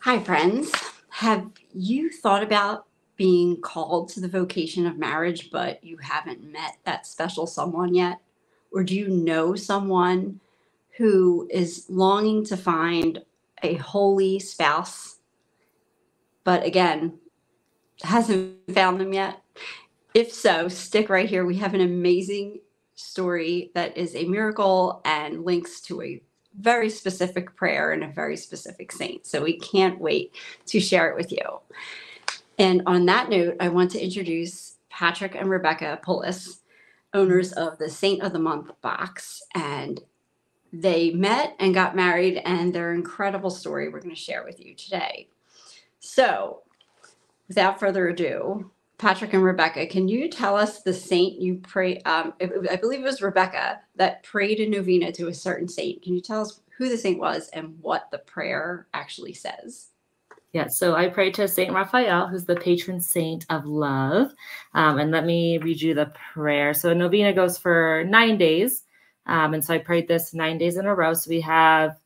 Hi, friends. Have you thought about being called to the vocation of marriage, but you haven't met that special someone yet? Or do you know someone who is longing to find a holy spouse, but again, hasn't found them yet? If so, stick right here. We have an amazing story that is a miracle and links to a very specific prayer and a very specific saint. So we can't wait to share it with you. And on that note, I want to introduce Patrick and Rebecca Pullis, owners of the Saint of the Month box. And they met and got married, and their incredible story we're going to share with you today. So without further ado, Patrick and Rebecca, can you tell us the saint you pray? I believe it was Rebecca that prayed a novena to a certain saint. Can you tell us who the saint was and what the prayer actually says? Yeah, so I prayed to Saint Raphael, who's the patron saint of love. And let me read you the prayer. So a novena goes for 9 days. And so I prayed this 9 days in a row. So we have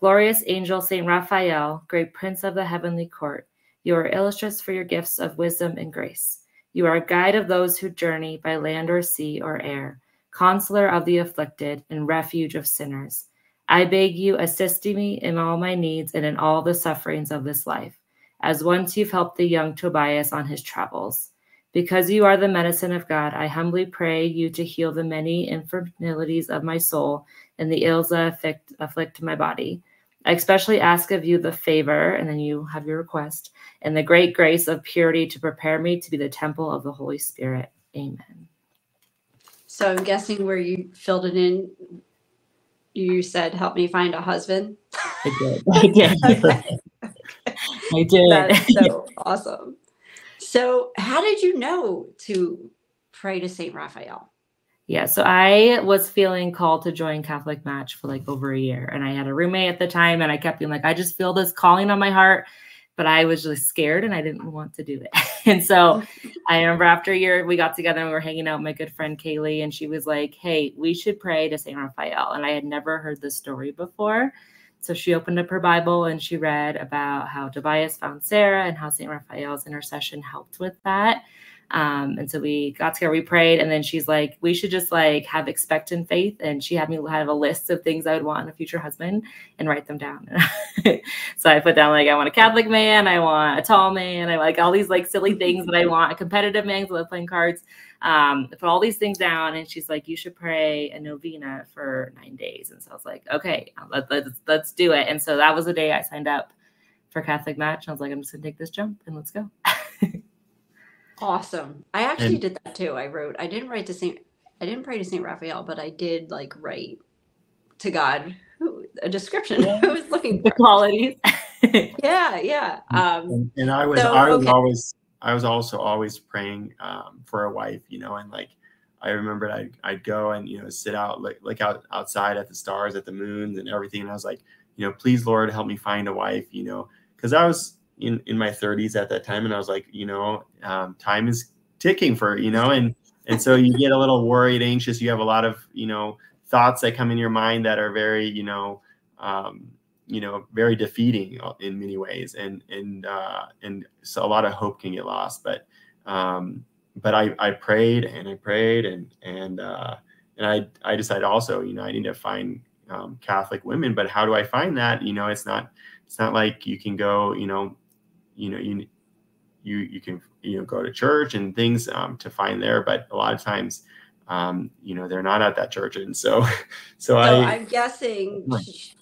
glorious angel Saint Raphael, great prince of the heavenly court. You are illustrious for your gifts of wisdom and grace. You are a guide of those who journey by land or sea or air, consoler of the afflicted and refuge of sinners. I beg you, assist me in all my needs and in all the sufferings of this life, as once you've helped the young Tobias on his travels. Because you are the medicine of God, I humbly pray you to heal the many infirmities of my soul and the ills that afflict my body. I especially ask of you the favor, and then you have your request, and the great grace of purity to prepare me to be the temple of the Holy Spirit. Amen. So I'm guessing where you filled it in, you said, help me find a husband. I did. I did. Okay. I did. That's so awesome. So how did you know to pray to Saint Raphael? Yeah, so I was feeling called to join Catholic Match for like over a year. And I had a roommate at the time, and I kept being like, I just feel this calling on my heart. But I was just scared and I didn't want to do it. And so I remember after a year, we got together and we were hanging out with my good friend Kaylee, and she was like, hey, we should pray to Saint Raphael. And I had never heard this story before. So she opened up her Bible and she read about how Tobias found Sarah and how Saint Raphael's intercession helped with that. And so we got together, we prayed, and then she's like, we should just like have expectant faith. And she had me have a list of things I would want in a future husband and write them down. So I put down like, I want a Catholic man, I want a tall man, I like all these like silly things that I want, a competitive man because I love playing cards. Put all these things down, and she's like, you should pray a novena for 9 days. And so I was like, okay, let's do it. And so that was the day I signed up for Catholic Match. I was like, I'm just gonna take this jump and let's go. Awesome. I actually did that too. I didn't pray to Saint Raphael, but I did like write to God a description. I was looking for the qualities. Yeah. And I was also always praying for a wife, and like I remembered I'd go and sit out like outside at the stars, at the moons and everything, and I was like, please Lord, help me find a wife, because I was in my 30s at that time, and I was like, time is ticking for and so you get a little worried, anxious. You have a lot of thoughts that come in your mind that are very very defeating in many ways, and so a lot of hope can get lost. But I prayed and I prayed and I decided also I need to find Catholic women. But how do I find that? It's not like you can go you can go to church and things to find there, but a lot of times they're not at that church. And so I'm guessing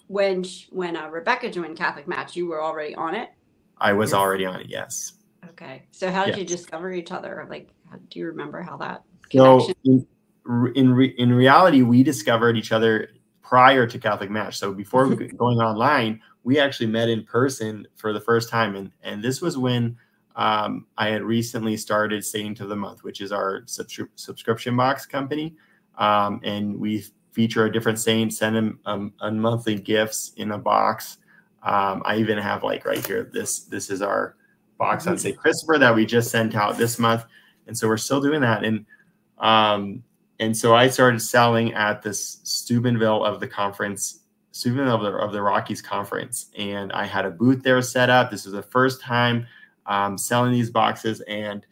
when Rebecca joined Catholic Match, you were already on it. I was already on it. Yes. Okay. So how did you discover each other? Like, do you remember how that connection? So in reality, we discovered each other prior to Catholic Match. So before going online, we actually met in person for the first time. And this was when I had recently started Saint of the Month, which is our subscription box company. And we feature a different saint, send them monthly gifts in a box. I even have like right here, this is our box on St. Christopher that we just sent out this month. And so we're still doing that. And so I started selling at this Steubenville of the conference souvenir of the Rockies conference, and I had a booth there set up. This was the first time selling these boxes, and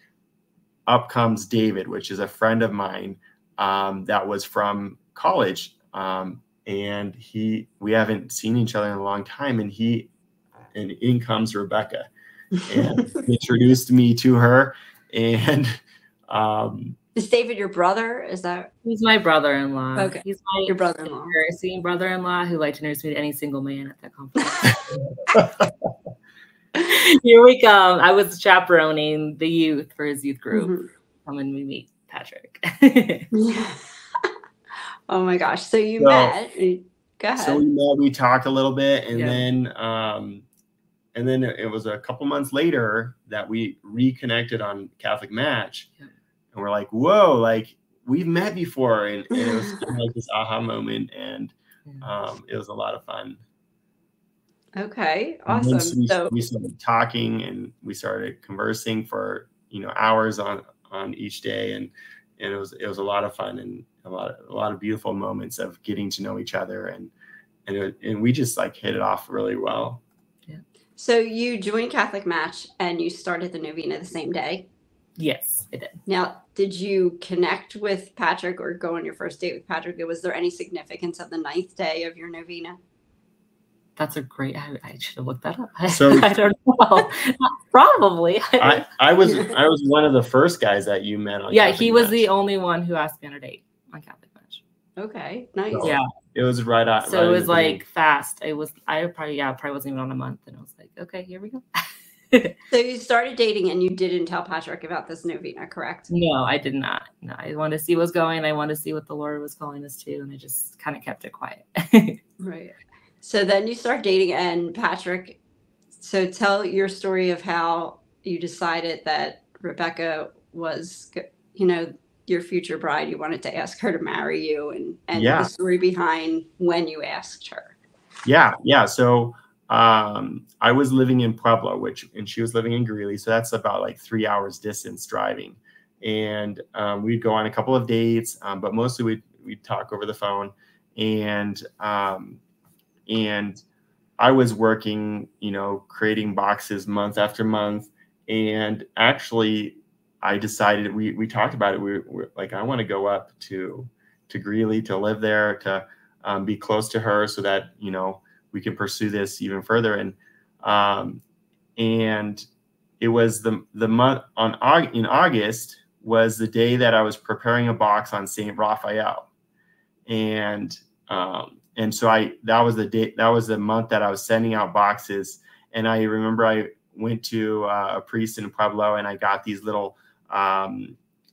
up comes David, which is a friend of mine that was from college, and we haven't seen each other in a long time, and in comes Rebecca, and introduced me to her, and is David your brother? Is that? He's my brother-in-law. Okay. He's my Your brother-in-law. embarrassing brother-in-law who liked to introduce me to any single man at that conference. Here we come. I was chaperoning the youth for his youth group. Mm-hmm. Come and we meet Patrick. Oh my gosh. So you met. Go ahead. So we met, we talked a little bit, and then it was a couple months later that we reconnected on Catholic Match. Yeah. And we're like, whoa, like we've met before. And it was kind of like this aha moment. And it was a lot of fun. Okay, awesome. So we started talking, and we started conversing for, hours on each day. And it was a lot of fun, and a lot of beautiful moments of getting to know each other. And we just like hit it off really well. Yeah. So you joined Catholic Match and you started the novena the same day? Yes, I did. Now, did you connect with Patrick or go on your first date with Patrick? Was there any significance of the 9th day of your novena? That's a great. I should have looked that up. So I don't know. Probably. I was one of the first guys that you met on. Yeah, Catholic he was Match. the only one who asked me on a date on Catholic Match. Okay, nice. So yeah, it was right on. So right it was like fast. I probably wasn't even on a month, and I was like, okay, here we go. So you started dating, and you didn't tell Patrick about this novena, correct? No, I did not. No, I wanted to see what's going. I wanted to see what the Lord was calling us to, and I just kind of kept it quiet. Right. So then you start dating, and Patrick, so tell your story of how you decided that Rebecca was, your future bride. You wanted to ask her to marry you, and the story behind when you asked her. Yeah. So I was living in Pueblo, and she was living in Greeley. So that's about like 3 hours distance driving. And we'd go on a couple of dates, but mostly we'd talk over the phone. And I was working, creating boxes month after month. And actually, I decided, we talked about it. We're like, I want to go up to Greeley to live there, to be close to her so that, we can pursue this even further. And it was the month in August was the day that I was preparing a box on Saint Raphael. And so that was the month that I was sending out boxes. And I remember I went to a priest in Pueblo, and I got these little,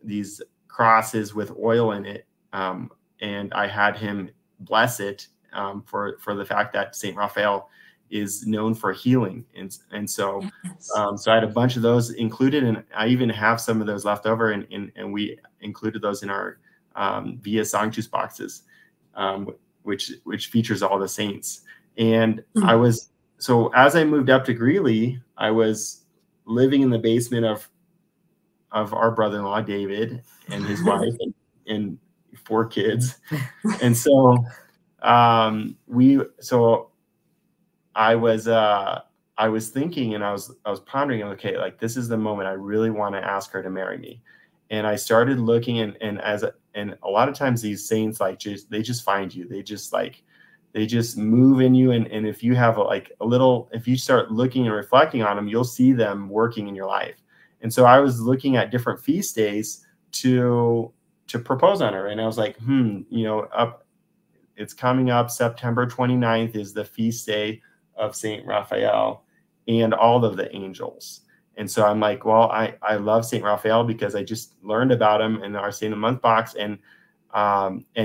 these crosses with oil in it. And I had him bless it for the fact that Saint Raphael is known for healing. And so, so I had a bunch of those included, and I even have some of those left over, and we included those in our Via Sanctus boxes, which features all the saints. And so as I moved up to Greeley, I was living in the basement of our brother-in-law, David, and his wife and 4 kids. And so, I was thinking, and I was pondering, okay, like this is the moment I really want to ask her to marry me. And I started looking, and a lot of times these saints, they just find you. They just move in you. And if you have if you start looking and reflecting on them, you'll see them working in your life. And so I was looking at different feast days to propose on her. And I was like, it's coming up. September 29th is the feast day of Saint Raphael and all of the angels. And so I'm like, well, I love Saint Raphael because I just learned about him in our Saint of the Month box, and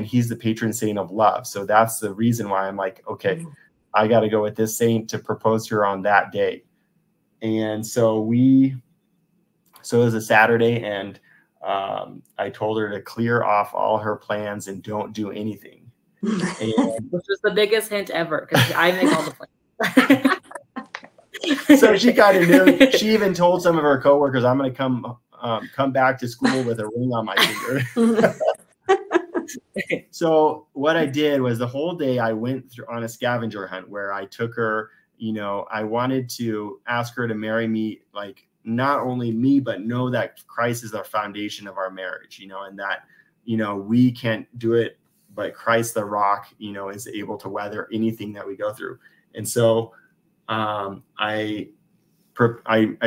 he's the patron saint of love. So that's the reason why I'm like, okay, I got to go with this saint to propose to her on that day. And so it was a Saturday, and I told her to clear off all her plans and don't do anything. Which was the biggest hint ever, because I make all the plans. So she kind of knew. She even told some of her coworkers, "I'm going to come back to school with a ring on my finger." So what I did was the whole day I went through on a scavenger hunt where I took her, I wanted to ask her to marry me, like not only me, but know that Christ is the foundation of our marriage, and that, we can't do it, but Christ, the rock, is able to weather anything that we go through. And so I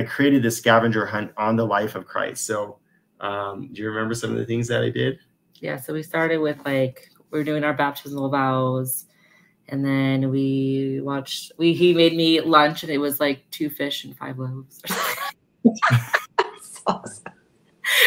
created this scavenger hunt on the life of Christ. So do you remember some of the things that I did? Yeah. So we started with we were doing our baptismal vows, and then he made me eat lunch, and it was like 2 fish and 5 loaves. That's awesome.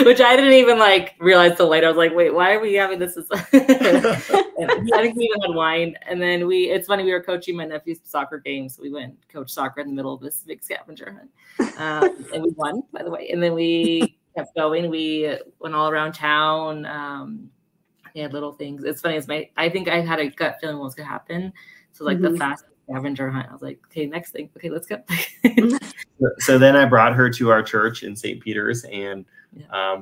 Which I didn't even realize till later. I was like, wait, why are we having this? I think we even had wine. And then it's funny, we were coaching my nephew's soccer game. So we went and coached soccer in the middle of this big scavenger hunt. And we won, by the way. And then we kept going. We went all around town. We had little things. It's funny, I think I had a gut feeling what was going to happen. So the fast scavenger hunt, I was like, okay, next thing. Okay, let's go. So then I brought her to our church in St. Peter's, and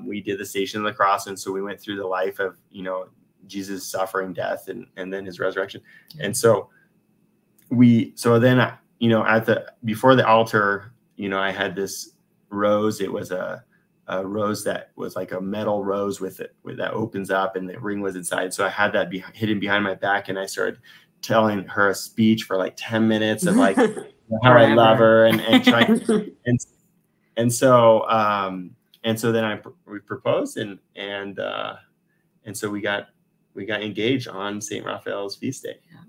we did the Station of the Cross. And so we went through the life of, Jesus' suffering, death, and then his resurrection. Yeah. And so then, before the altar, I had this rose. It was a rose that was like a metal rose that opens up, and the ring was inside. So I had that hidden behind my back, and I started telling her a speech for 10 minutes of how I love her and trying and so then we proposed and so we got engaged on Saint Raphael's feast day. Yeah.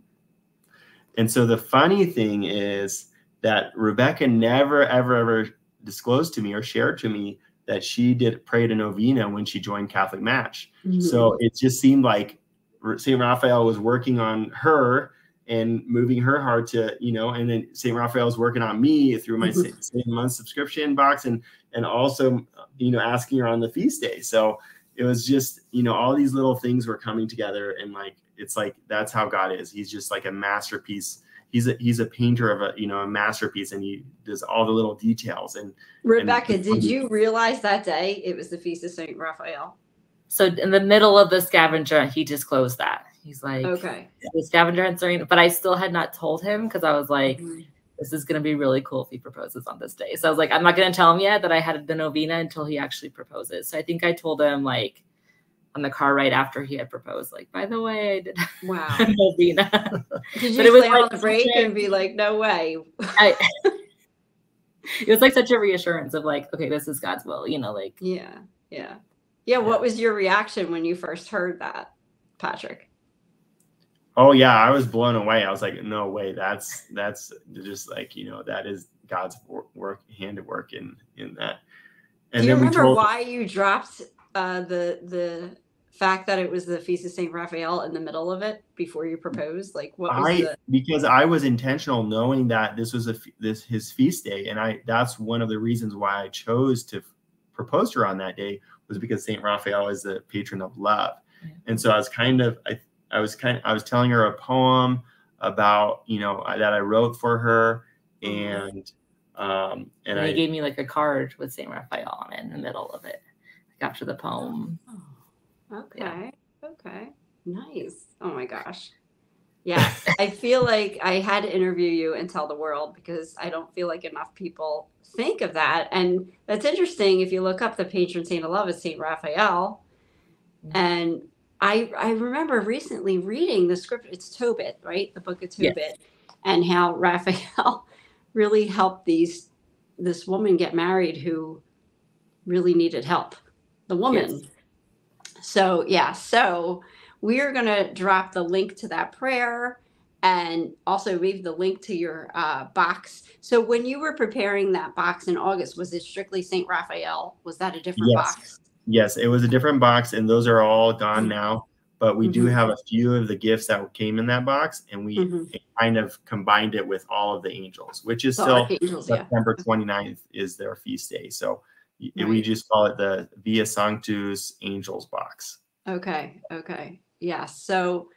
And so the funny thing is that Rebecca never ever disclosed to me or shared to me that she prayed a novena when she joined Catholic Match. Mm-hmm. So it just seemed like Saint Raphael was working on her and moving her heart to, and then St. Raphael's working on me through my month subscription box and also, asking her on the feast day. So it was just, all these little things were coming together, and it's that's how God is. He's just like a masterpiece. He's a painter of a masterpiece, and he does all the little details. And Rebecca, did you realize that day it was the Feast of Saint Raphael? So in the middle of the scavenger, he disclosed that. He's like, okay, the scavenger hunt's starting, but I still had not told him because I was like, this is going to be really cool if he proposes on this day. So I was like, I'm not going to tell him yet that I had the novena until he actually proposes. So I think I told him on the car right after he had proposed, by the way, I did a novena. Did you slam on the brake and be like, no way? It was such a reassurance of okay, this is God's will, Yeah. What was your reaction when you first heard that, Patrick? Oh yeah, I was blown away. I was like, no way, that's just that is God's handiwork in that. And do you remember why you dropped the fact that it was the Feast of Saint Raphael in the middle of it before you proposed? Because I was intentional, knowing that this was his feast day, and that's one of the reasons why I chose to propose to her on that day, was because Saint Raphael is the patron of love. And so I was telling her a poem about, that I wrote for her, and he gave me a card with Saint Raphael on it in the middle of it, after the poem. Okay. Yeah. Okay. Nice. Oh my gosh. Yeah. I feel like I had to interview you and tell the world, because I don't feel like enough people think of that. And that's interesting. If you look up the patron saint of love is Saint Raphael. And I remember recently reading the scripture. It's Tobit, right? The book of Tobit. Yes. And how Raphael really helped this woman get married who really needed help. The woman. Yes. So, so we are going to drop the link to that prayer, and also leave the link to your box. So when you were preparing that box in August, was it strictly Saint Raphael? Was that a different box? Yes, it was a different box, and those are all gone now. But we do have a few of the gifts that came in that box, and we kind of combined it with all of the angels, which is still September 29th is their feast day. So we just call it the Via Sanctus Angels box. Okay. Yeah. So,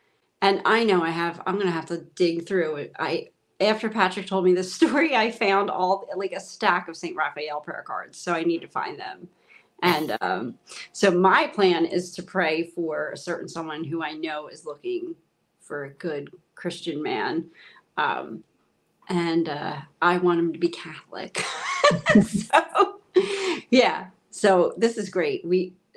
and I know I'm going to have to dig through it. After Patrick told me this story, I found a stack of Saint Raphael prayer cards. So I need to find them And so my plan is to pray for a certain someone who I know is looking for a good Christian man. And I want him to be Catholic. So, yeah. So this is great.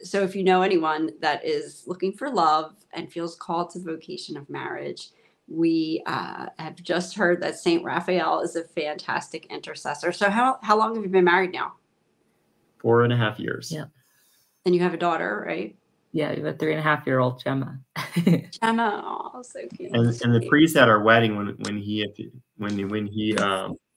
So if you know anyone that is looking for love and feels called to the vocation of marriage, we have just heard that Saint Raphael is a fantastic intercessor. So how long have you been married now? 4.5 years. Yeah. And you have a daughter, right? Yeah, you have a 3.5-year-old Gemma. Gemma, oh, so cute. And the priest at our wedding, when he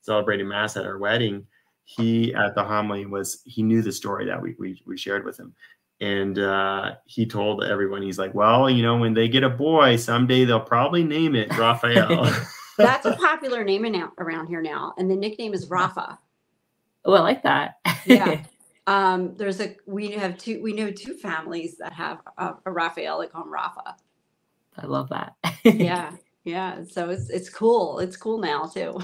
celebrated mass at our wedding, he at the homily he knew the story that we shared with him, and he told everyone, he's like, well, when they get a boy someday, they'll probably name it Raphael. That's a popular name around here now, and the nickname is Rafa. Oh, I like that. Yeah. We know two families that have a Raphael. They call him Rafa. I love that. Yeah. So it's cool. It's cool now too.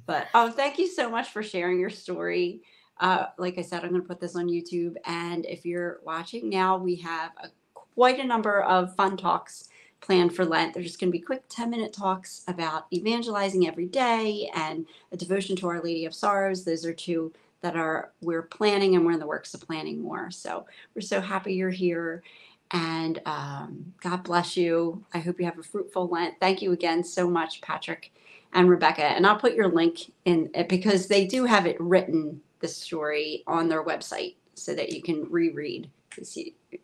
But thank you so much for sharing your story. Like I said, I'm going to put this on YouTube, and if you're watching now, we have quite a number of fun talks planned for Lent. They're just going to be quick 10-minute talks about evangelizing every day and a devotion to Our Lady of Sorrows. Those are two that we're planning, and we're in the works of planning more. So we're so happy you're here, and God bless you. I hope you have a fruitful Lent. Thank you again so much, Patrick and Rebecca. And I'll put your link in it because they do have it written, the story, on their website so that you can reread because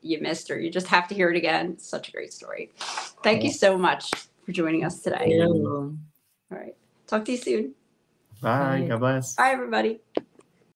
you missed or you just have to hear it again. It's such a great story. Thank you so much for joining us today. All right. Talk to you soon. Bye. God bless. Bye, everybody.